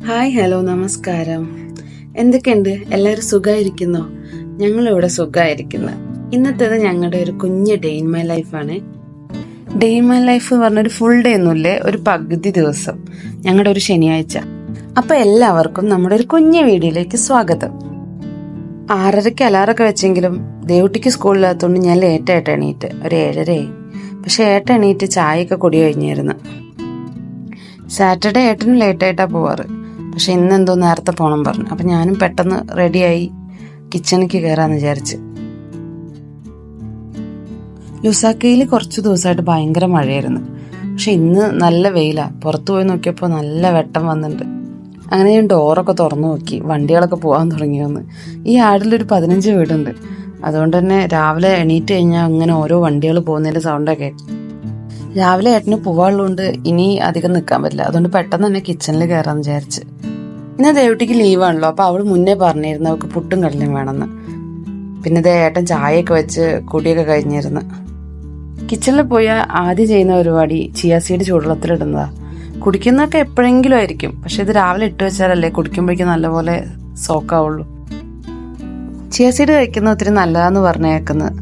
Hi hello നമസ്കാരം. എന്തൊക്കെയുണ്ട്? എല്ലാവരും സുഖമായിരിക്കുന്നോ? ഞങ്ങളിവിടെ സുഖമായിരിക്കുന്നു. ഇന്നത്തേത് ഞങ്ങളുടെ ഒരു കുഞ്ഞ് ഡേ ഇൻ മൈ ലൈഫാണ്. ഡേ ഇൻ മൈ ലൈഫ് എന്ന് പറഞ്ഞൊരു ഫുൾ ഡേ ഒന്നുമില്ലേ, ഒരു പകുതി ദിവസം, ഞങ്ങളുടെ ഒരു ശനിയാഴ്ച. അപ്പൊ എല്ലാവർക്കും നമ്മുടെ ഒരു കുഞ്ഞ് വീഡിയോയിലേക്ക് സ്വാഗതം. 6:30 അലാറൊക്കെ വെച്ചെങ്കിലും ദേവുട്ടിക്ക് സ്കൂളിലാത്തതുകൊണ്ട് ഞാൻ ലേറ്റായിട്ട് എണീറ്റ്, ഒരു 7:30 ആയി. പക്ഷെ ഏട്ടൻ എണീറ്റ് ചായയൊക്കെ കുടി കഴിഞ്ഞായിരുന്നു. സാറ്റർഡേ ഏട്ടനും ലേറ്റായിട്ടാണ് പോവാറ്. പക്ഷെ ഇന്നെന്തോ നേരത്തെ പോകണം പറഞ്ഞു. അപ്പം ഞാനും പെട്ടെന്ന് റെഡിയായി കിച്ചണിക്ക് കയറാമെന്ന് വിചാരിച്ച്. ലുസാക്കയിൽ കുറച്ച് ദിവസമായിട്ട് ഭയങ്കര മഴയായിരുന്നു. പക്ഷെ ഇന്ന് നല്ല വെയിലാണ്. പുറത്തു പോയി നോക്കിയപ്പോൾ നല്ല വെട്ടം വന്നിട്ടുണ്ട്. അങ്ങനെ ഞാൻ ഡോറൊക്കെ തുറന്നു നോക്കി, വണ്ടികളൊക്കെ പോകാൻ തുടങ്ങി വന്ന്. ഈ ആടിലൊരു 15 വീടുണ്ട്. അതുകൊണ്ട് തന്നെ രാവിലെ എണീറ്റ് കഴിഞ്ഞാൽ അങ്ങനെ ഓരോ വണ്ടികൾ പോകുന്നതിൻ്റെ സൗണ്ടൊക്കെ. രാവിലെ ഏട്ടന് പോവാനുള്ളതുകൊണ്ട് ഇനി അധികം നിൽക്കാൻ പറ്റില്ല. അതുകൊണ്ട് പെട്ടെന്ന് തന്നെ കിച്ചണിൽ കയറാമെന്ന് വിചാരിച്ച്. ഇന്ന് ദേവുട്ടിക്ക് ലീവാണല്ലോ, അപ്പോൾ അവൾ മുന്നേ പറഞ്ഞിരുന്നു അവൾക്ക് പുട്ടും കടലയും വേണമെന്ന്. പിന്നെ ഏട്ടൻ ചായയൊക്കെ വെച്ച് കുടിയൊക്കെ കഴിഞ്ഞിരുന്നു. കിച്ചണിൽ പോയാൽ ആദ്യം ചെയ്യുന്ന പരിപാടി ചിയ സീഡ് ചൂടുവെള്ളത്തിലിടുന്നതാ. കുടിക്കുന്നതൊക്കെ എപ്പോഴെങ്കിലും ആയിരിക്കും, പക്ഷെ ഇത് രാവിലെ ഇട്ട് വെച്ചാലല്ലേ കുടിക്കുമ്പോഴേക്കും നല്ലപോലെ സോക്കാവുള്ളൂ. ചിയ സീഡ് കഴിക്കുന്നത് ഒത്തിരി നല്ലതാന്ന് പറഞ്ഞേക്കുന്നത്.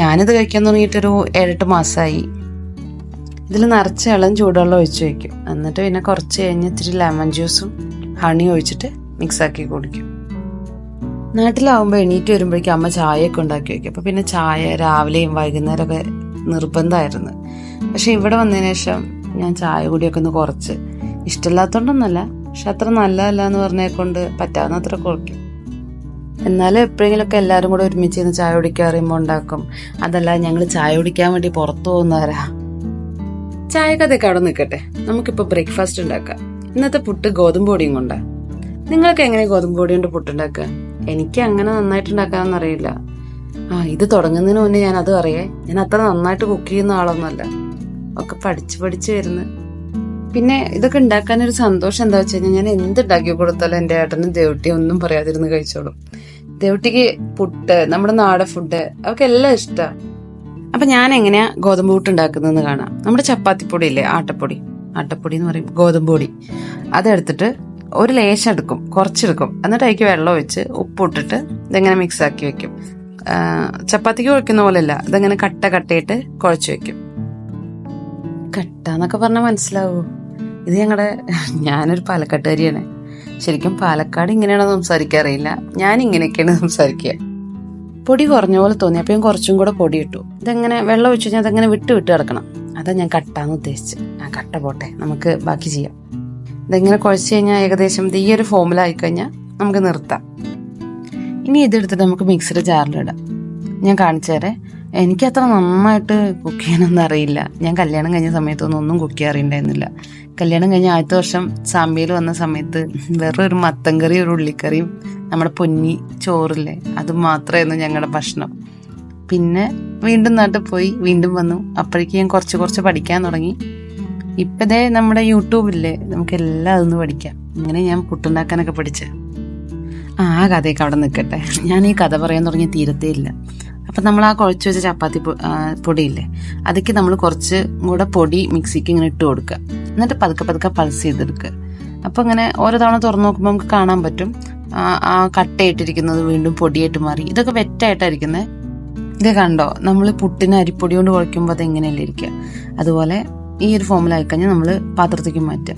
ഞാനിത് കഴിക്കാൻ തുടങ്ങിയിട്ടൊരു 7-8 മാസമായി. ഇതിൽ നിറച്ച് ഇളം ചൂടുവെള്ളം ഒഴിച്ച് വയ്ക്കും. എന്നിട്ട് പിന്നെ കുറച്ച് കഴിഞ്ഞ് ഇത്തിരി ലെമൺ ജ്യൂസും ഹണി ഒഴിച്ചിട്ട് മിക്സാക്കി കുടിക്കും. നാട്ടിലാവുമ്പോൾ എണീറ്റ് വരുമ്പോഴേക്കും അമ്മ ചായയൊക്കെ ഉണ്ടാക്കി വയ്ക്കും. അപ്പോൾ പിന്നെ ചായ രാവിലെയും വൈകുന്നേരമൊക്കെ നിർബന്ധമായിരുന്നു. പക്ഷെ ഇവിടെ വന്നതിന് ശേഷം ഞാൻ ചായ കുടിയൊക്കെ ഒന്ന് കുറച്ച്, ഇഷ്ടമില്ലാത്തതുകൊണ്ടൊന്നല്ല, പക്ഷെ അത്ര നല്ലതല്ല എന്ന് പറഞ്ഞേക്കൊണ്ട് പറ്റാവുന്ന അത്ര കുറയ്ക്കും. എന്നാലും എപ്പോഴെങ്കിലുമൊക്കെ എല്ലാവരും കൂടെ ഒരുമിച്ച് ഇരുന്ന് ചായ കുടിക്കാൻ അറിയുമ്പോൾ ഉണ്ടാക്കും. അതല്ല ഞങ്ങൾ ചായ കുടിക്കാൻ വേണ്ടി പുറത്തു പോകുന്നവരാ. ചായക്കഥയൊക്കെ അവിടെ നിൽക്കട്ടെ, നമുക്കിപ്പോൾ ബ്രേക്ക്ഫാസ്റ്റ് ഉണ്ടാക്കാം. ഇന്നത്തെ പുട്ട് ഗോതമ്പ് പൊടിയും കൊണ്ടാ. നിങ്ങൾക്ക് എങ്ങനെ ഗോതമ്പ് പൊടി കൊണ്ട് പുട്ടുണ്ടാക്കുക? എനിക്ക് അങ്ങനെ നന്നായിട്ട് ഉണ്ടാക്കാനൊന്നും അറിയില്ല. ഇത് തുടങ്ങുന്നതിന് മുന്നേ ഞാൻ അത് അറിയേ, ഞാൻ അത്ര നന്നായിട്ട് കുക്ക് ചെയ്യുന്ന ആളൊന്നുമല്ല, ഒക്കെ പഠിച്ച് വരുന്നു. പിന്നെ ഇതൊക്കെ ഉണ്ടാക്കാനൊരു സന്തോഷം എന്താ വെച്ച് കഴിഞ്ഞാൽ ഞാൻ എന്തുണ്ടാക്കി കൊടുത്താലും എൻ്റെ ഏട്ടനും ദേവുട്ടി ഒന്നും പറയാതിരുന്ന് കഴിച്ചോളും. ദേവുട്ടിക്ക് പുട്ട്, നമ്മുടെ നാടൻ ഫുഡ്, അവർക്ക് എല്ലാം ഇഷ്ടമാണ്. അപ്പം ഞാൻ എങ്ങനെയാ ഗോതമ്പ് പുട്ട് ഉണ്ടാക്കുന്നതെന്ന് കാണാം. നമ്മുടെ ചപ്പാത്തിപ്പൊടി ഇല്ലേ, ആട്ടപ്പൊടി എന്ന് പറയും, ഗോതമ്പ് പൊടി, അതെടുത്തിട്ട് ഒരു ലേശം എടുക്കും, കുറച്ചെടുക്കും. എന്നിട്ട് അതിലേക്ക് വെള്ളം ഒഴിച്ച് ഉപ്പിട്ടിട്ട് ഇതെങ്ങനെ മിക്സ് ആക്കി വെക്കും. ചപ്പാത്തിക്ക് കുഴക്കുന്ന പോലെയല്ല, ഇതെങ്ങനെ കട്ടയിട്ട് കുഴച്ച് വെക്കും. കട്ട എന്നൊക്കെ പറഞ്ഞാൽ മനസ്സിലാവൂ. ഇത് ഞാനൊരു പാലക്കാട്ടുകാരിയാണ്. ശരിക്കും പാലക്കാട് ഇങ്ങനെയാണോ സംസാരിക്കാറിയില്ല, ഞാൻ ഇങ്ങനെയൊക്കെയാണ് സംസാരിക്കുക. പൊടി കുറഞ്ഞ പോലെ തോന്നി, അപ്പം ഞാൻ കുറച്ചും കൂടെ പൊടി ഇട്ടു. ഇതെങ്ങനെ വെള്ളം ഒഴിച്ച് കഴിഞ്ഞാൽ അതെങ്ങനെ വിട്ട് കിടക്കണം. അതാ ഞാൻ കട്ടാന്ന് ഉദ്ദേശിച്ച്. കട്ട പോട്ടെ, നമുക്ക് ബാക്കി ചെയ്യാം. ഇതെങ്ങനെ കുഴച്ച് കഴിഞ്ഞാൽ ഏകദേശം ഈ ഒരു ഫോമിലായിക്കഴിഞ്ഞാൽ നമുക്ക് നിർത്താം. ഇനി ഇതെടുത്തിട്ട് നമുക്ക് മിക്സിയുടെ ജാറിലിടാം. ഞാൻ കാണിച്ചു തരാം. എനിക്കത്ര നന്നായിട്ട് കുക്ക് ചെയ്യാനൊന്നും അറിയില്ല. ഞാൻ കല്യാണം കഴിഞ്ഞ സമയത്തൊന്നും ഒന്നും കുക്ക് ചെയ്യാറുണ്ടായിരുന്നില്ല. കല്യാണം കഴിഞ്ഞ ആദ്യത്തെ വർഷം സാമ്പിയിൽ വന്ന സമയത്ത് വേറെ ഒരു മത്തൻ കറി, ഒരു ഉള്ളിക്കറിയും നമ്മുടെ പൊന്നി ചോറില്ലേ, അത് മാത്രമായിരുന്നു ഞങ്ങളുടെ ഭക്ഷണം. പിന്നെ വീണ്ടും നാട്ടിൽ പോയി, വീണ്ടും വന്നു. അപ്പോഴേക്കും ഞാൻ കുറച്ച് പഠിക്കാൻ തുടങ്ങി. ഇപ്പതേ നമ്മുടെ യൂട്യൂബില്ലേ, നമുക്ക് എല്ലാം അതൊന്ന് പഠിക്കാം. ഇങ്ങനെ ഞാൻ പുട്ടുണ്ടാക്കാനൊക്കെ പഠിച്ചത്. ആ കഥയൊക്കെ അവിടെ നിൽക്കട്ടെ. ഞാൻ ഈ കഥ പറയാൻ തുടങ്ങിയ തീരത്തേ ഇല്ല. അപ്പം നമ്മൾ ആ കുഴച്ച് വെച്ച ചപ്പാത്തി പൊടിയില്ലേ, അതൊക്കെ നമ്മൾ കുറച്ച് കൂടെ പൊടി മിക്സിക്ക് ഇങ്ങനെ ഇട്ട് കൊടുക്കുക. എന്നിട്ട് പതുക്കെ പൾസ് ചെയ്തെടുക്കുക. അപ്പോൾ ഇങ്ങനെ ഓരോ തവണ തുറന്നു നോക്കുമ്പോൾ നമുക്ക് കാണാൻ പറ്റും ആ കട്ടയിട്ടിരിക്കുന്നത് വീണ്ടും പൊടിയായിട്ട് മാറി. ഇതൊക്കെ വെറ്റായിട്ടായിരിക്കുന്നത്. ഇത് കണ്ടോ, നമ്മൾ പുട്ടിന് അരിപ്പൊടി കൊണ്ട് കുഴയ്ക്കുമ്പോൾ അതെങ്ങനെയല്ലേ ഇരിക്കുക, അതുപോലെ ഈ ഒരു ഫോമിലായി കഴിഞ്ഞാൽ നമ്മൾ പാത്രത്തേക്ക് മാറ്റുക.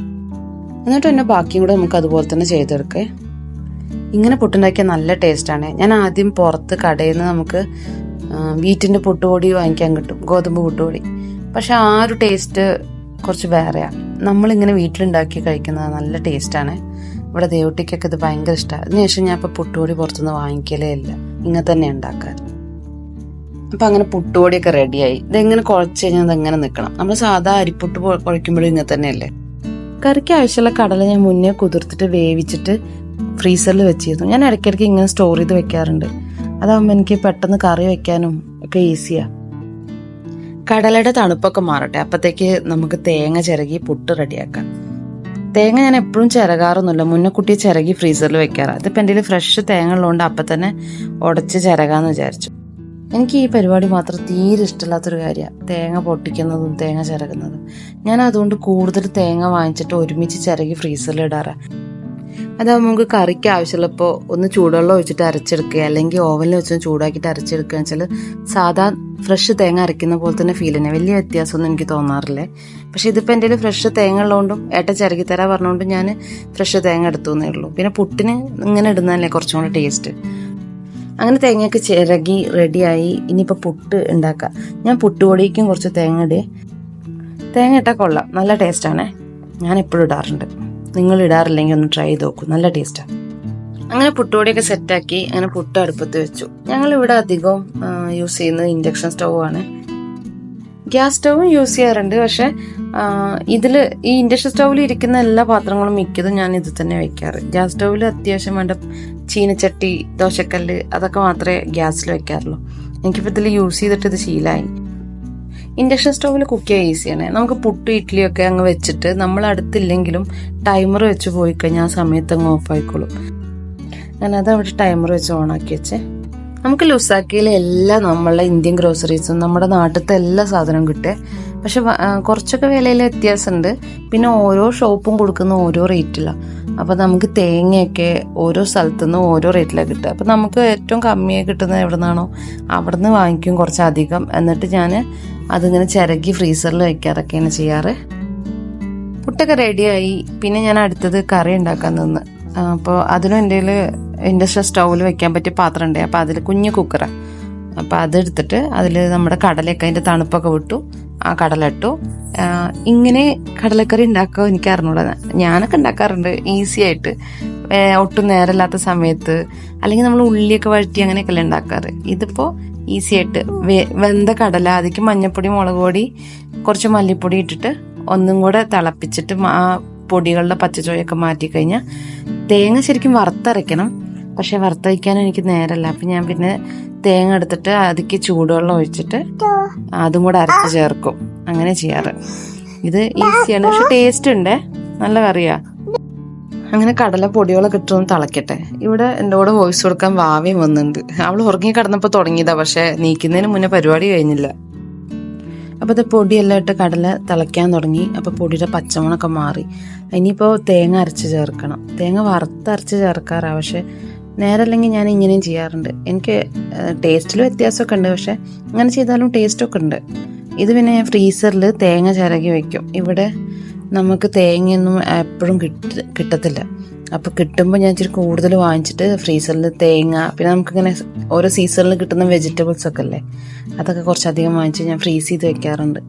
എന്നിട്ട് തന്നെ ബാക്കിയും കൂടെ നമുക്ക് അതുപോലെ തന്നെ ചെയ്തെടുക്കുക. ഇങ്ങനെ പുട്ടുണ്ടാക്കിയാൽ നല്ല ടേസ്റ്റാണ്. ഞാൻ ആദ്യം പുറത്ത് കടയിൽ നിന്ന് നമുക്ക് വീറ്റിൻ്റെ പുട്ടുപൊടി വാങ്ങിക്കാൻ കിട്ടും, ഗോതമ്പ് പുട്ടുപൊടി. പക്ഷെ ആ ഒരു ടേസ്റ്റ് കുറച്ച് വേറെയാണ്. നമ്മളിങ്ങനെ വീട്ടിലുണ്ടാക്കി കഴിക്കുന്നത് നല്ല ടേസ്റ്റാണ്. ഇവിടെ ദേവുട്ടിക്കൊക്കെ ഇത് ഭയങ്കര ഇഷ്ടമാണ്. അതിനുശേഷം ഞാൻ ഇപ്പോൾ പുട്ടുപൊടി പുറത്തുനിന്ന് വാങ്ങിക്കലേ ഇല്ല, ഇങ്ങനെ തന്നെ ഉണ്ടാക്കാൻ. അപ്പം അങ്ങനെ പുട്ടുപൊടിയൊക്കെ റെഡിയായി. ഇതെങ്ങനെ കുഴച്ച് കഴിഞ്ഞാൽ അതെങ്ങനെ നിൽക്കണം. നമ്മൾ സാധാ അരിപ്പുട്ട് കുഴയ്ക്കുമ്പോഴും ഇങ്ങനെ തന്നെയല്ലേ. കറിക്ക് ആവശ്യമുള്ള കടല ഞാൻ മുന്നേ കുതിർത്തിട്ട് വേവിച്ചിട്ട് ഫ്രീസറിൽ വെച്ചിരുന്നു. ഞാൻ ഇടയ്ക്കിടയ്ക്ക് ഇങ്ങനെ സ്റ്റോർ ചെയ്ത് വെക്കാറുണ്ട്. അതാകുമ്പോൾ എനിക്ക് പെട്ടെന്ന് കറി വെക്കാനും ഒക്കെ ഈസിയാണ്. കടലയുടെ തണുപ്പൊക്കെ മാറട്ടെ, അപ്പോഴത്തേക്ക് നമുക്ക് തേങ്ങ ചിരകി പുട്ട് റെഡിയാക്കാം. തേങ്ങ ഞാൻ എപ്പോഴും ചിരകാറൊന്നുമില്ല, മുന്നേ കുട്ടി ചിരകി ഫ്രീസറിൽ വെക്കാറാണ്. അതിപ്പോൾ എൻ്റെ ഫ്രഷ് തേങ്ങ ഉള്ളതുകൊണ്ട് അപ്പം തന്നെ ഉടച്ച് ചിരകാമെന്ന് വിചാരിച്ചു. എനിക്ക് ഈ പരിപാടി മാത്രം തീരെ ഇഷ്ടമില്ലാത്തൊരു കാര്യമാണ്, തേങ്ങ പൊട്ടിക്കുന്നതും തേങ്ങ ചിരകുന്നതും. ഞാൻ അതുകൊണ്ട് കൂടുതൽ തേങ്ങ വാങ്ങിച്ചിട്ട് ഒരുമിച്ച് ചിരകി ഫ്രീസറിൽ ഇടാറാണ്. അതാകുമ്പോൾ നമുക്ക് കറിക്ക് ആവശ്യമുള്ളപ്പോൾ ഒന്ന് ചൂടുവെള്ളം ഒഴിച്ചിട്ട് അരച്ചെടുക്കുക, അല്ലെങ്കിൽ ഓവനിൽ വെച്ച് ചൂടാക്കിയിട്ട് അരച്ചെടുക്കുക എന്ന് വെച്ചാൽ സാധാ ഫ്രഷ് തേങ്ങ അരയ്ക്കുന്ന പോലെ തന്നെ ഫീൽ തന്നെ, വലിയ വ്യത്യാസമൊന്നും എനിക്ക് തോന്നാറില്ലേ. പക്ഷേ ഇതിപ്പോൾ എൻ്റെ കയ്യിൽ ഫ്രഷ് തേങ്ങ ഉള്ളതുകൊണ്ടും ഏട്ടൻ ചിരകിത്തരാ പറഞ്ഞുകൊണ്ടും ഞാൻ ഫ്രഷ് തേങ്ങ എടുത്തു എന്നേ ഉള്ളൂ. പിന്നെ പുട്ടിന് ഇങ്ങനെ ഇടുന്നതല്ലേ കുറച്ചും കൂടെ ടേസ്റ്റ്. അങ്ങനെ തേങ്ങയൊക്കെ ചിരകി റെഡിയായി. ഇനിയിപ്പോൾ പുട്ട് ഉണ്ടാക്കാം. ഞാൻ പുട്ടുപൊടിക്കും കുറച്ച് തേങ്ങ ഇടേ. തേങ്ങ ഇട്ടാൽ കൊള്ളാം, നല്ല ടേസ്റ്റാണേ. ഞാൻ എപ്പോഴും ഇടാറുണ്ട്. നിങ്ങൾ ഇടാറില്ലെങ്കിൽ ഒന്ന് ട്രൈ ചെയ്ത് നോക്കൂ, നല്ല ടേസ്റ്റാണ്. അങ്ങനെ പുട്ടുപൊടിയൊക്കെ സെറ്റാക്കി അങ്ങനെ പുട്ട് അടുപ്പത്ത് വെച്ചു. ഞങ്ങളിവിടെ അധികവും യൂസ് ചെയ്യുന്നത് ഇൻഡക്ഷൻ സ്റ്റൗ ആണ്. ഗ്യാസ് സ്റ്റൗവും യൂസ് ചെയ്യാറുണ്ട്. പക്ഷെ ഈ ഇൻഡക്ഷൻ സ്റ്റൗവിൽ ഇരിക്കുന്ന എല്ലാ പാത്രങ്ങളും മിക്കതും ഞാൻ ഇത് തന്നെ വെക്കാറ്. ഗ്യാസ് സ്റ്റൗവിൽ അത്യാവശ്യം വേണ്ട ചീനച്ചട്ടി, ദോശക്കല്ല് അതൊക്കെ മാത്രമേ ഗ്യാസിൽ വെക്കാറുള്ളൂ. എനിക്കിപ്പോൾ ഇതിൽ യൂസ് ചെയ്തിട്ട് ഇത് ശീലമായി. ഇൻഡക്ഷൻ സ്റ്റൗവിൽ കുക്ക് ചെയ്യാൻ ഈസിയാണ്. നമുക്ക് പുട്ട് ഇഡ്ഡലിയൊക്കെ അങ്ങ് വെച്ചിട്ട് നമ്മൾ അടുത്തില്ലെങ്കിലും ടൈമർ വെച്ച് പോയി കഴിഞ്ഞാൽ ആ സമയത്ത് അങ്ങ് ഓഫ് ആയിക്കോളും. ഞാൻ അതവിടെ ടൈമർ വെച്ച് ഓണാക്കി വെച്ചേ. നമുക്ക് ലുസാക്കയിൽ എല്ലാ നമ്മളുടെ ഇന്ത്യൻ ഗ്രോസറീസും നമ്മുടെ നാട്ടിലത്തെ എല്ലാ സാധനവും കിട്ടേ. പക്ഷെ കുറച്ചൊക്കെ വിലയിൽ വ്യത്യാസമുണ്ട്. പിന്നെ ഓരോ ഷോപ്പും കൊടുക്കുന്ന ഓരോ റേറ്റിലാണ്. അപ്പോൾ നമുക്ക് തേങ്ങയൊക്കെ ഓരോ സ്ഥലത്തുനിന്ന് ഓരോ റേറ്റിലാണ് കിട്ടുക. അപ്പോൾ നമുക്ക് ഏറ്റവും കമ്മിയായി കിട്ടുന്നത് എവിടെ നിന്നാണോ അവിടെ നിന്ന് വാങ്ങിക്കും കുറച്ചധികം. എന്നിട്ട് ഞാൻ അതിങ്ങനെ ചിരകി ഫ്രീസറിൽ വയ്ക്കാറൊക്കെയാണ് ചെയ്യാറ്. പുട്ടൊക്കെ റെഡിയായി. പിന്നെ ഞാൻ അടുത്തത് കറി ഉണ്ടാക്കാൻ നിന്ന്. അപ്പോൾ അതിനും എൻ്റെ കയ്യിൽ ഇൻഡക്ഷൻ സ്റ്റൗവിൽ വെക്കാൻ പറ്റിയ പാത്രം ഉണ്ട്. അപ്പോൾ അതിൽ കുഞ്ഞു കുക്കറാണ്. അപ്പോൾ അതെടുത്തിട്ട് അതിൽ നമ്മുടെ കടലയൊക്കെ അതിൻ്റെ തണുപ്പൊക്കെ വിട്ടു. ആ കടല ഇട്ടു. ഇങ്ങനെ കടലക്കറി ഉണ്ടാക്കുക എനിക്ക് അറിഞ്ഞൂടാ. ഞാനൊക്കെ ഉണ്ടാക്കാറുണ്ട് ഈസി ആയിട്ട്, ഒട്ടും നേരമില്ലാത്ത സമയത്ത്, അല്ലെങ്കിൽ നമ്മൾ ഉള്ളിയൊക്കെ വഴറ്റി അങ്ങനെയൊക്കെയല്ലേ ഉണ്ടാക്കാറ്. ഇതിപ്പോൾ ഈസി ആയിട്ട് വെന്ത കടല, അതിലേക്ക് മഞ്ഞൾപ്പൊടി, മുളക് പൊടി, കുറച്ച് മല്ലിപ്പൊടി ഇട്ടിട്ട് ഒന്നും കൂടെ തിളപ്പിച്ചിട്ട് ആ പൊടികളുടെ പച്ചച്ചോയൊക്കെ മാറ്റിക്കഴിഞ്ഞാൽ തേങ്ങ ശരിക്കും വറുത്തരയ്ക്കണം. പക്ഷെ വറുത്തരയ്ക്കാനും എനിക്ക് നേരമല്ല. അപ്പം ഞാൻ പിന്നെ തേങ്ങ എടുത്തിട്ട് അതിക്ക് ചൂടുവെള്ളം ഒഴിച്ചിട്ട് അതും കൂടെ അരച്ച് ചേർക്കും. അങ്ങനെ ചെയ്യാറ്. ഇത് ഈസിയാണ്, പക്ഷെ ടേസ്റ്റ് ഉണ്ടേ, നല്ല കറിയാ. അങ്ങനെ കടല പൊടികളൊക്കെ ഇട്ടൊന്ന് തിളക്കട്ടെ. ഇവിടെ എൻ്റെ കൂടെ വോയിസ് കൊടുക്കാൻ വാവയും വന്നിട്ടുണ്ട്. അവൾ ഉറങ്ങി കിടന്നപ്പോൾ തുടങ്ങിയതാ, പക്ഷെ നീക്കുന്നതിന് മുന്നേ പരിപാടി കഴിഞ്ഞില്ല. അപ്പോൾ അത് പൊടിയെല്ലാം ഇട്ട് കടല തിളയ്ക്കാൻ തുടങ്ങി. അപ്പോൾ പൊടിയുടെ പച്ചമണമൊക്കെ മാറി. ഇനിയിപ്പോൾ തേങ്ങ അരച്ച് ചേർക്കണം. തേങ്ങ വറുത്തരച്ച് ചേർക്കാറാണ്. പക്ഷെ നേരല്ലെങ്കിൽ ഞാൻ ഇങ്ങനെയും ചെയ്യാറുണ്ട്. എനിക്ക് ടേസ്റ്റിൽ വ്യത്യാസമൊക്കെ ഉണ്ട്, പക്ഷെ അങ്ങനെ ചെയ്താലും ടേസ്റ്റൊക്കെ ഉണ്ട്. ഇത് പിന്നെ ഞാൻ ഫ്രീസറിൽ തേങ്ങ ചിരകി വയ്ക്കും. ഇവിടെ നമുക്ക് തേങ്ങയൊന്നും എപ്പോഴും കിട്ടത്തില്ല. അപ്പോൾ കിട്ടുമ്പോൾ ഞാൻ ഇച്ചിരി കൂടുതൽ വാങ്ങിച്ചിട്ട് ഫ്രീസറിൽ തേങ്ങ, പിന്നെ നമുക്കിങ്ങനെ ഓരോ സീസണിൽ കിട്ടുന്ന വെജിറ്റബിൾസ് ഒക്കെ അല്ലേ, അതൊക്കെ കുറച്ചധികം വാങ്ങിച്ച് ഞാൻ ഫ്രീസ് ചെയ്ത് വെക്കാറുണ്ട്.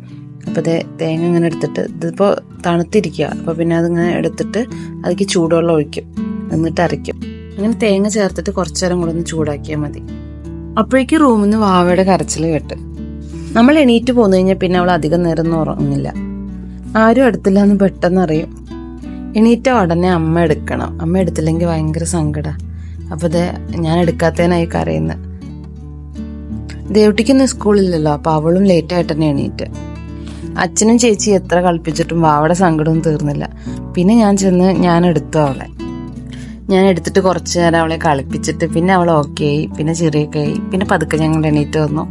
അപ്പോൾ തേങ്ങ ഇങ്ങനെ എടുത്തിട്ട്, ഇതിപ്പോൾ തണുത്തിരിക്കുക, അപ്പോൾ പിന്നെ അതിങ്ങനെ എടുത്തിട്ട് അതിലേക്ക് ചൂടുവെള്ളം ഒഴിക്കും, എന്നിട്ട് അരയ്ക്കും. അങ്ങനെ തേങ്ങ ചേർത്തിട്ട് കുറച്ചു നേരം കൂടെ ഒന്ന് ചൂടാക്കിയാൽ മതി. അപ്പോഴേക്ക് റൂമിൽ നിന്ന് വാവയുടെ കരച്ചിൽ കേട്ട്. നമ്മൾ എണീറ്റ് പോന്നു കഴിഞ്ഞാൽ പിന്നെ അവൾ അധികം നേരം ഒന്നും ഉറങ്ങില്ല. ആരും എടുത്തില്ല എന്ന് പെട്ടെന്ന് അറിയും. എണീറ്റ ഉടനെ അമ്മ എടുക്കണം. അമ്മ എടുത്തില്ലെങ്കിൽ ഭയങ്കര സങ്കടമാണ്. അപ്പോൾ ഞാൻ എടുക്കാത്തതിനായി കരയുന്നത്. ദേവട്ടിക്കൊന്നും സ്കൂളില്ലല്ലോ, അപ്പോൾ അവളും ലേറ്റായിട്ട് തന്നെ എണീറ്റ്. അച്ഛനും ചേച്ചി എത്ര കളിപ്പിച്ചിട്ടും വാവയുടെ സങ്കടമൊന്നും തീർന്നില്ല. പിന്നെ ഞാൻ എടുത്തു അവളെ. ഞാൻ എടുത്തിട്ട് കുറച്ച് നേരം അവളെ കളിപ്പിച്ചിട്ട് പിന്നെ അവൾ ഓക്കെ ആയി. പിന്നെ ചെറിയൊക്കെ ആയി. പിന്നെ പതുക്കെ ഞങ്ങൾ എണീറ്റ് വന്നു.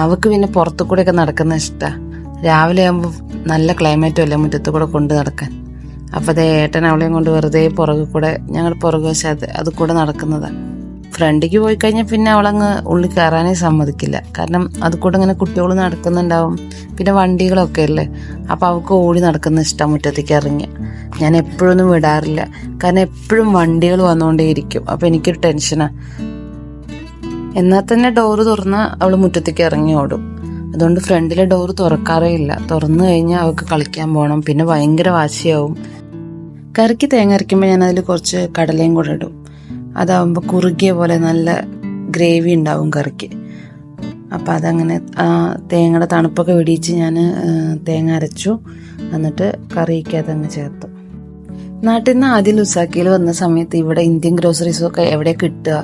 അവൾക്ക് പിന്നെ പുറത്തു കൂടെയൊക്കെ നടക്കുന്ന ഇഷ്ടമാണ്. രാവിലെ ആകുമ്പോൾ നല്ല ക്ലൈമറ്റും അല്ലേ മുറ്റത്തു കൂടെ കൊണ്ട് നടക്കാൻ. അപ്പോൾ ഏട്ടൻ അവളെയും കൊണ്ട് വെറുതെ പുറകു കൂടെ, ഞങ്ങളുടെ പുറകു വശത്ത് അത് കൂടെ നടക്കുന്നതാണ്. ഫ്രണ്ടിക്ക് പോയി കഴിഞ്ഞാൽ പിന്നെ അവളങ്ങ് ഉള്ളിൽ കയറാനേ സമ്മതിക്കില്ല. കാരണം അത് കൂടെ ഇങ്ങനെ കുട്ടികൾ നടക്കുന്നുണ്ടാവും, പിന്നെ വണ്ടികളൊക്കെ അല്ലേ. അപ്പോൾ അവൾക്ക് ഓടി നടക്കുന്ന ഇഷ്ടം മുറ്റത്തേക്ക് ഇറങ്ങി. ഞാൻ എപ്പോഴൊന്നും വിടാറില്ല, കാരണം എപ്പോഴും വണ്ടികൾ വന്നുകൊണ്ടേയിരിക്കും. അപ്പോൾ എനിക്കൊരു ടെൻഷനാണ്. എന്നാൽ തന്നെ ഡോറ് തുറന്നാൽ അവൾ മുറ്റത്തേക്ക് ഇറങ്ങി ഓടും. അതുകൊണ്ട് ഫ്രണ്ടിലെ ഡോറ് തുറക്കാറേ ഇല്ല. തുറന്നു കഴിഞ്ഞാൽ അവൾക്ക് കളിക്കാൻ പോകണം, പിന്നെ ഭയങ്കര വാശിയാവും. കറിക്ക് തേങ്ങ അരയ്ക്കുമ്പോൾ ഞാൻ അതിൽ കുറച്ച് കടലയും കൂടെ ഇടും. അതാവുമ്പോൾ കുറുകിയ പോലെ നല്ല ഗ്രേവി ഉണ്ടാവും കറിക്ക്. അപ്പം അതങ്ങനെ തേങ്ങയുടെ തണുപ്പൊക്കെ വെടിയിച്ച് ഞാൻ തേങ്ങ അരച്ചു. എന്നിട്ട് കറിക്ക് അതങ്ങ് ചേർത്തു. നാട്ടിൽ നിന്ന് ആദ്യം ലുസാക്കയിൽ വന്ന സമയത്ത് ഇവിടെ ഇന്ത്യൻ ഗ്രോസറീസൊക്കെ എവിടെ കിട്ടുക,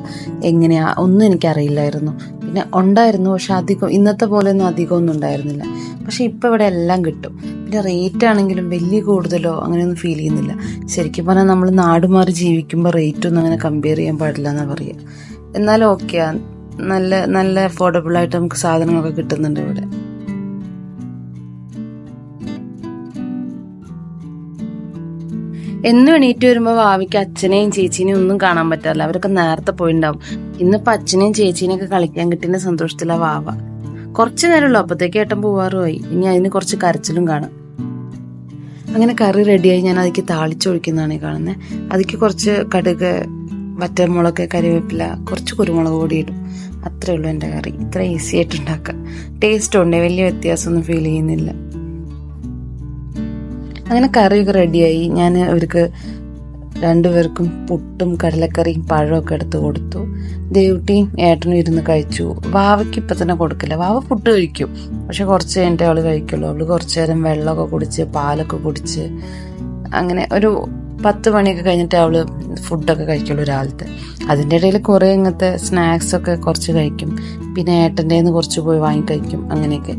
എങ്ങനെയാ ഒന്നും എനിക്കറിയില്ലായിരുന്നു. പിന്നെ ഉണ്ടായിരുന്നു, പക്ഷെ അധികം ഇന്നത്തെ പോലെ ഒന്നും അധികം ഒന്നും ഉണ്ടായിരുന്നില്ല. പക്ഷെ ഇപ്പം ഇവിടെ എല്ലാം കിട്ടും. പിന്നെ റേറ്റ് ആണെങ്കിലും വലിയ കൂടുതലോ അങ്ങനെയൊന്നും ഫീൽ ചെയ്യുന്നില്ല. ശരിക്കും പറഞ്ഞാൽ നമ്മൾ നാട് മാറി ജീവിക്കുമ്പോൾ റേറ്റൊന്നും അങ്ങനെ കമ്പയർ ചെയ്യാൻ പാടില്ല എന്നാണ് പറയുക. എന്നാലും ഓക്കെയാണ്, നല്ല നല്ല അഫോർഡബിളായിട്ട് നമുക്ക് സാധനങ്ങളൊക്കെ കിട്ടുന്നുണ്ട് ഇവിടെ. എന്നും എണീറ്റ് വരുമ്പോൾ വാവിക്ക് അച്ഛനെയും ചേച്ചീനെയും ഒന്നും കാണാൻ പറ്റാറില്ല. അവരൊക്കെ നേരത്തെ പോയിണ്ടാവും. ഇന്നിപ്പോൾ അച്ഛനെയും ചേച്ചീനെയൊക്കെ കളിക്കാൻ കിട്ടിയ സന്തോഷത്തിലാണ് വാവ. കുറച്ച് നേരമുള്ളൂ, അപ്പോഴത്തേക്ക് ഏട്ടൻ പോവാറുമായി. ഇനി അതിന് കുറച്ച് കരച്ചിലും കാണും. അങ്ങനെ കറി റെഡിയായി. ഞാൻ അതിലേക്ക് താളിച്ചൊഴിക്കുന്നതാണ് ഈ കാണുന്നത്. അതിലേക്ക് കുറച്ച് കടുക്, വറ്റൽമുളക്, കരിവേപ്പില, കുറച്ച് കുരുമുളക് പൊടി ഇടും. അത്രേ ഉള്ളൂ എൻ്റെ കറി. ഇത്ര ഈസി ആയിട്ട് ഉണ്ടാക്കാം. ടേസ്റ്റ് ഉണ്ട്, വലിയ വ്യത്യാസമൊന്നും ഫീൽ ചെയ്യുന്നില്ല. അങ്ങനെ കറിയൊക്കെ റെഡിയായി. ഞാൻ അവർക്ക് രണ്ടുപേർക്കും പുട്ടും കടലക്കറിയും പഴമൊക്കെ എടുത്ത് കൊടുത്തു. ദേവുട്ടിയും ഏട്ടനും ഇരുന്ന് കഴിച്ചു. വാവയ്ക്ക് ഇപ്പം തന്നെ കൊടുക്കില്ല. വാവ ഫുഡ് കഴിക്കും, പക്ഷെ കുറച്ച് കഴിഞ്ഞിട്ട് അവൾ കഴിക്കുള്ളൂ. അവൾ കുറച്ച് നേരം വെള്ളമൊക്കെ കുടിച്ച് പാലൊക്കെ കുടിച്ച് അങ്ങനെ ഒരു 10 മണിയൊക്കെ കഴിഞ്ഞിട്ട് അവൾ ഫുഡൊക്കെ കഴിക്കുള്ളൂ രാവിലത്തെ. അതിൻ്റെ ഇടയിൽ കുറേ ഇങ്ങനത്തെ സ്നാക്സൊക്കെ കുറച്ച് കഴിക്കും. പിന്നെ ഏട്ടൻ്റെ നിന്ന് കുറച്ച് പോയി വാങ്ങി കഴിക്കും. അങ്ങനെയൊക്കെ.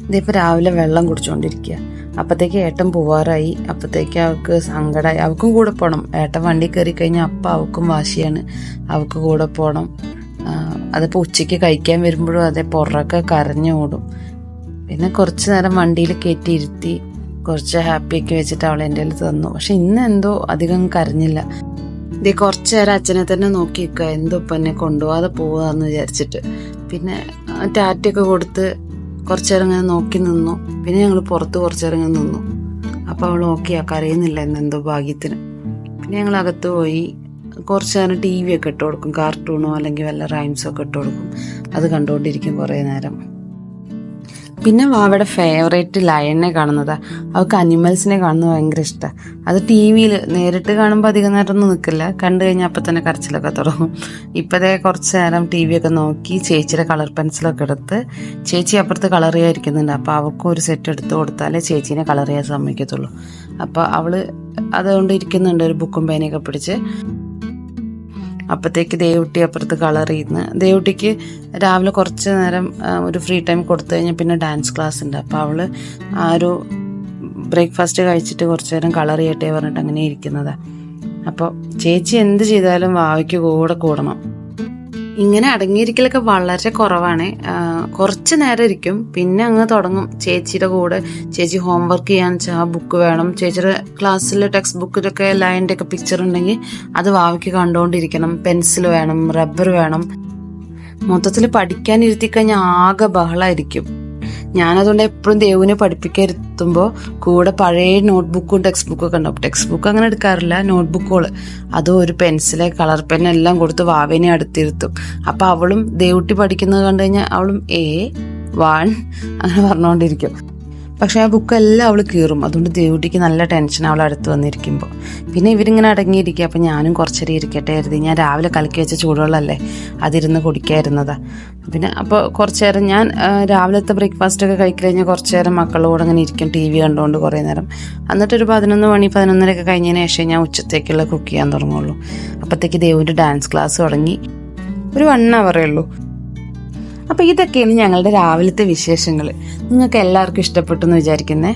ഇതിപ്പോൾ രാവിലെ വെള്ളം കുടിച്ചുകൊണ്ടിരിക്കുക. അപ്പോഴത്തേക്ക് ഏട്ടൻ പോവാറായി. അപ്പോഴത്തേക്ക് അവൾക്ക് സങ്കടമായി. അവൾക്കും കൂടെ പോകണം. ഏട്ടൻ വണ്ടി കയറി കഴിഞ്ഞാൽ അപ്പം അവൾക്കും വാശിയാണ്, അവൾക്ക് കൂടെ പോകണം. അതിപ്പോൾ ഉച്ചയ്ക്ക് കഴിക്കാൻ വരുമ്പോഴും അതേ പുറമൊക്കെ കരഞ്ഞു ഓടും. പിന്നെ കുറച്ച് നേരം വണ്ടിയിൽ കയറ്റി ഇരുത്തി കുറച്ച് ഹാപ്പിയൊക്കെ വെച്ചിട്ട് അവൾ എൻ്റെ കയ്യിൽ തന്നു. പക്ഷെ ഇന്ന് എന്തോ അധികം കരഞ്ഞില്ല. ഇതേ കുറച്ച് നേരം അച്ഛനെ തന്നെ നോക്കി നിൽക്കുക, എന്തോ ഇപ്പം എന്നെ കൊണ്ടുപോകാതെ പോവാന്ന് വിചാരിച്ചിട്ട്. പിന്നെ ടാറ്റയൊക്കെ കൊടുത്ത് കുറച്ച് നേരം ഇങ്ങനെ നോക്കി നിന്നു. പിന്നെ ഞങ്ങൾ പുറത്ത് കുറച്ച് നേരം ഇങ്ങനെ നിന്നു. അപ്പോൾ അവൾ ഓക്കെയാ, കരയുന്നില്ല എന്നെന്തോ ഭാഗ്യത്തിന്. പിന്നെ ഞങ്ങൾ അകത്ത് പോയി കുറച്ച് നേരം TV ഒക്കെ ഇട്ട് കൊടുക്കും, കാർട്ടൂണോ അല്ലെങ്കിൽ വല്ല റൈംസോ ഒക്കെ ഇട്ട് കൊടുക്കും. അത് കണ്ടുകൊണ്ടിരിക്കും കുറേ നേരം. പിന്നെ വാവയുടെ ഫേവറേറ്റ് ലയണിനെ കാണുന്നതാണ്. അവൾക്ക് അനിമൽസിനെ കാണുന്നത് ഭയങ്കര ഇഷ്ടമാണ്. അത് TV-യിൽ നേരിട്ട് കാണുമ്പോൾ അധികം നേരമൊന്നും നിൽക്കില്ല. കണ്ടു കഴിഞ്ഞാൽ അപ്പം തന്നെ കരച്ചിലൊക്കെ തുടങ്ങും. ഇപ്പോഴത്തെ കുറച്ച് നേരം TV ഒക്കെ നോക്കി ചേച്ചിയുടെ കളർ പെൻസിലൊക്കെ എടുത്ത്, ചേച്ചി അപ്പുറത്ത് കളർ ചെയ്യാതിരിക്കുന്നുണ്ട്. അപ്പോൾ അവൾക്കും ഒരു സെറ്റ് എടുത്ത് കൊടുത്താലേ ചേച്ചീനെ കളർ ചെയ്യാൻ സമ്മതിക്കത്തുള്ളൂ. അപ്പോൾ അവൾ അതുകൊണ്ട് ഇരിക്കുന്നുണ്ട്, ഒരു ബുക്കും പേനയൊക്കെ പിടിച്ച്. അപ്പോഴത്തേക്ക് ദേവുട്ടി അപ്പുറത്ത് കളർ ചെയ്യുന്നു. ദേവുട്ടിക്ക് രാവിലെ കുറച്ച് നേരം ഒരു ഫ്രീ ടൈം കൊടുത്തു കഴിഞ്ഞാൽ പിന്നെ ഡാൻസ് ക്ലാസ് ഉണ്ട്. അപ്പോൾ അവൾ ആ ഒരു ബ്രേക്ക്ഫാസ്റ്റ് കഴിച്ചിട്ട് കുറച്ച് നേരം കളർ ചെയ്യട്ടെ പറഞ്ഞിട്ട് അങ്ങനെ ഇരിക്കുന്നതാണ്. അപ്പോൾ ചേച്ചി എന്ത് ചെയ്താലും വാവയ്ക്ക് കൂടെ കൂടണം. ഇങ്ങനെ അടങ്ങിയിരിക്കലൊക്കെ വളരെ കുറവാണ്. കുറച്ച് നേരം ഇരിക്കും, പിന്നെ അങ്ങ് തുടങ്ങും ചേച്ചിയുടെ കൂടെ. ചേച്ചി ഹോംവർക്ക് ചെയ്യാന്ന് വെച്ചാൽ ആ ബുക്ക് വേണം. ചേച്ചിയുടെ ക്ലാസ്സിലെ ടെക്സ്റ്റ് ബുക്കിലൊക്കെ ലൈൻ്റെ ഒക്കെ പിക്ചർ ഉണ്ടെങ്കിൽ അത് വാവയ്ക്ക് കണ്ടുകൊണ്ടിരിക്കണം. പെൻസിൽ വേണം, റബ്ബർ വേണം. മൊത്തത്തിൽ പഠിക്കാനിരുത്തി കഴിഞ്ഞാൽ ആകെ ബഹളമായിരിക്കും. ഞാനതുകൊണ്ട് എപ്പോഴും ദേവുവിനെ പഠിപ്പിക്കാൻ ഇരുത്തുമ്പോൾ കൂടെ പഴയ നോട്ട്ബുക്കും ടെക്സ്റ്റ് ബുക്കൊക്കെ ഉണ്ടാവും. ടെക്സ്റ്റ് ബുക്ക് അങ്ങനെ എടുക്കാറില്ല, നോട്ട്ബുക്കുകൾ. അതും ഒരു പെൻസില്, കളർ പെന്നെല്ലാം കൊടുത്ത് വാവേനെ അടുത്തിരുത്തും. അപ്പം അവളും ദേവുട്ടി പഠിക്കുന്നത് കണ്ടു കഴിഞ്ഞാൽ അവളും A1 അങ്ങനെ പറഞ്ഞുകൊണ്ടിരിക്കും. പക്ഷെ ആ ബുക്കെല്ലാം അവൾ കീറും. അതുകൊണ്ട് ദേവുട്ടിക്ക് നല്ല ടെൻഷൻ അവൾ അടുത്ത് വന്നിരിക്കുമ്പോൾ. പിന്നെ ഇവരിങ്ങനെ അടങ്ങിയിരിക്കുക. അപ്പം ഞാനും കുറച്ചേരം ഇരിക്കട്ടെ കരുതി. ഞാൻ രാവിലെ കലക്കി വെച്ച ചൂടുവെള്ളമല്ലേ, അതിരുന്ന് കുടിക്കാതിരുന്നതാ. പിന്നെ അപ്പോൾ കുറച്ച് നേരം ഞാൻ രാവിലത്തെ ബ്രേക്ക്ഫാസ്റ്റൊക്കെ കഴിക്കഴിഞ്ഞാൽ കുറച്ച് നേരം മക്കളുടെ കൂടെ അങ്ങനെ ഇരിക്കും, TV കണ്ടുകൊണ്ട് കുറേ നേരം. എന്നിട്ടൊരു 11 മണി 11:30 കഴിഞ്ഞതിന് ശേഷം ഞാൻ ഉച്ചത്തേക്കുള്ള കുക്ക് ചെയ്യാൻ തുടങ്ങുള്ളൂ. അപ്പോഴത്തേക്ക് ദേവുവിൻ്റെ ഡാൻസ് ക്ലാസ് തുടങ്ങി. ഒരു 1 hour ഉള്ളൂ. അപ്പോൾ ഇതൊക്കെയാണ് ഞങ്ങളുടെ രാവിലത്തെ വിശേഷങ്ങൾ. നിങ്ങൾക്ക് എല്ലാവർക്കും ഇഷ്ടപ്പെട്ടു എന്ന് വിചാരിക്കുന്നേ.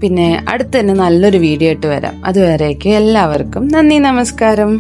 പിന്നെ അടുത്ത് തന്നെ നല്ലൊരു വീഡിയോ ആയിട്ട് വരാം. അതുവരേക്കും എല്ലാവർക്കും നന്ദി, നമസ്കാരം.